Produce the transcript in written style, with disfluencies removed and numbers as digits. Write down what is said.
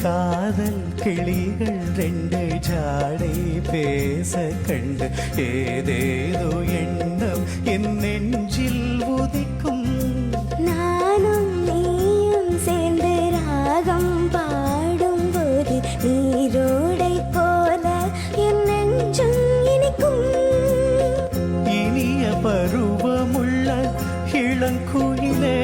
காதல் கிளிகள் ரெண்டு ஜாடை பேச கண்டு ஏதேதோ எண்ணம் என் நெஞ்சில் உதிக்கும். நானும் நீயும் சேர்ந்து ராகம் பாடும்போது நீரோடை போல என் நெஞ்சும் இனிக்கும். இனிய பருவமுள்ள இளங்குயிலே